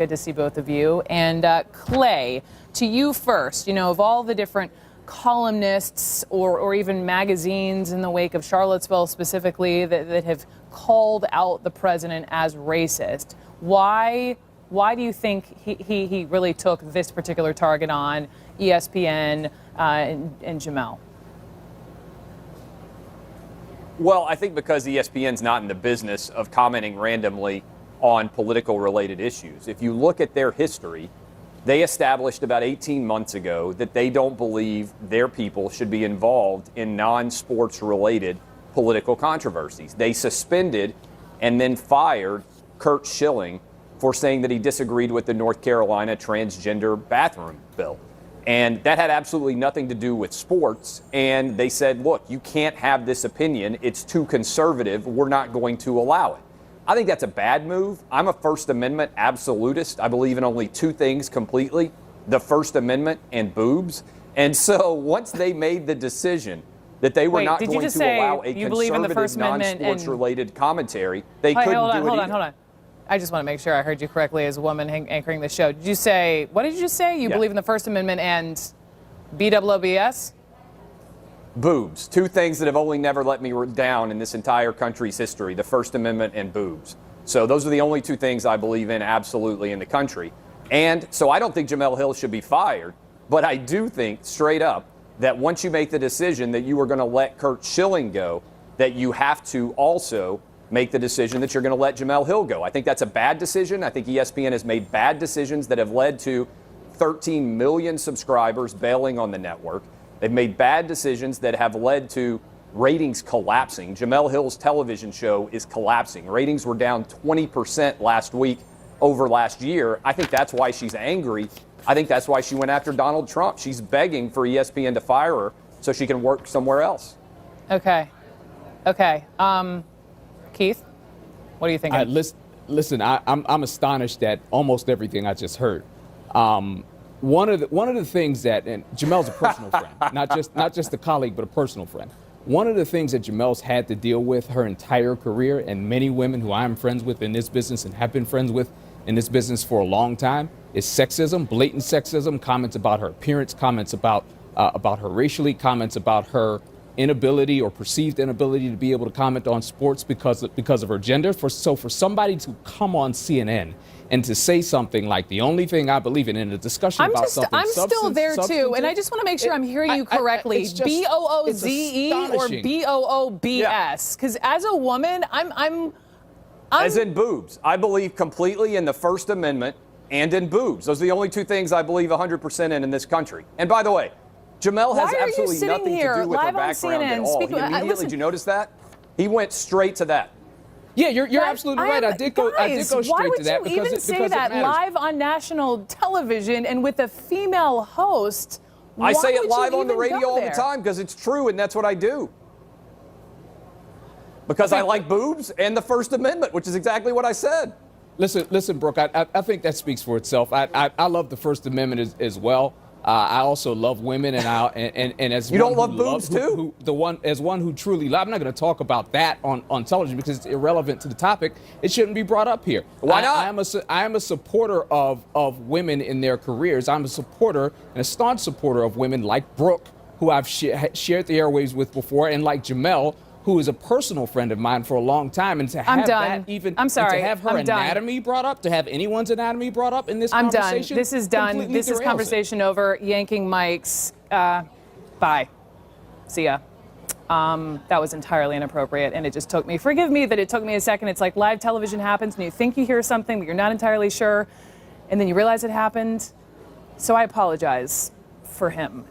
Good to see both of you. And Clay, to you first. You know, of all the different columnists or even magazines in the wake of Charlottesville specifically that have called out the president as racist, why do you think he really took this particular target on ESPN and Jamel? Well, I think because ESPN's not in the business of commenting randomly on political related issues. If you look at their history, they established about 18 months ago that they don't believe their people should be involved in non-sports related political controversies. They suspended and then fired Curt Schilling for saying that he disagreed with the North Carolina transgender bathroom bill. And that had absolutely nothing to do with sports. And they said, look, you can't have this opinion. It's too conservative. We're not going to allow it. I think that's a bad move. I'm a First Amendment absolutist. I believe in only two things completely, the First Amendment and boobs. And so once they made the decision that they were not going to allow a conservative non-sports related commentary, they couldn't do it either. Hold on. I just want to make sure I heard you correctly as a woman anchoring the show. Did you say, what did you just say? You believe in the First Amendment and B00BS? Boobs. Two things that have only never let me down in this entire country's history, the First Amendment and boobs. So those are the only two things I believe in absolutely in the country. And so I don't think Jemele Hill should be fired, but I do think straight up that once you make the decision that you are going to let Curt Schilling go, that you have to also make the decision that you're going to let Jemele Hill go. I think that's a bad decision. I think ESPN has made bad decisions that have led to 13 million subscribers bailing on the network. They've made bad decisions that have led to ratings collapsing. Jemele Hill's television show is collapsing. Ratings were down 20% last week over last year. I think that's why she's angry. I think that's why she went after Donald Trump. She's begging for ESPN to fire her so she can work somewhere else. Okay. Keith, what do you think? Listen, I'm astonished at almost everything I just heard. One of the things that, and Jamel's a personal friend, not just a colleague, but a personal friend. One of the things that Jamel's had to deal with her entire career, and many women who I'm friends with in this business and have been friends with in this business for a long time, is sexism, blatant sexism, comments about her appearance, comments about her racially, comments about her inability or perceived inability to be able to comment on sports because of her gender. So for somebody to come on CNN and to say something like the only thing I believe in a discussion I'm still there too, and I just want to make sure I'm hearing you correctly. BOOZE or BOOBS? Because as a woman, I'm as in boobs. I believe completely in the First Amendment and in boobs. Those are the only two things I believe 100% in this country. And by the way, Jamel has absolutely nothing to do with her background at all. He immediately, did you notice that? He went straight to that. Yeah, you're absolutely right. I did go straight to that. Why would you even say that live on national television and with a female host? I say it live on the radio all the time because it's true, and that's what I do. Because I like boobs and the First Amendment, which is exactly what I said. Listen, Brooke, I think that speaks for itself. I love the First Amendment as well. I also love women, and as you don't love boobs too. As one who truly loves. I'm not going to talk about that on television because it's irrelevant to the topic. It shouldn't be brought up here. Why not? I am a supporter of women in their careers. I'm a supporter and a staunch supporter of women like Brooke, who I've shared the airwaves with before, and like Jamel, who is a personal friend of mine for a long time, and to have that even, to have her anatomy brought up, to have anyone's anatomy brought up in this conversation. I'm done. This is done. This is conversation over. Yanking mics. Bye. See ya. That was entirely inappropriate, and it just took me. Forgive me that it took me a second. It's like live television happens, and you think you hear something, but you're not entirely sure, and then you realize it happened. So I apologize for him.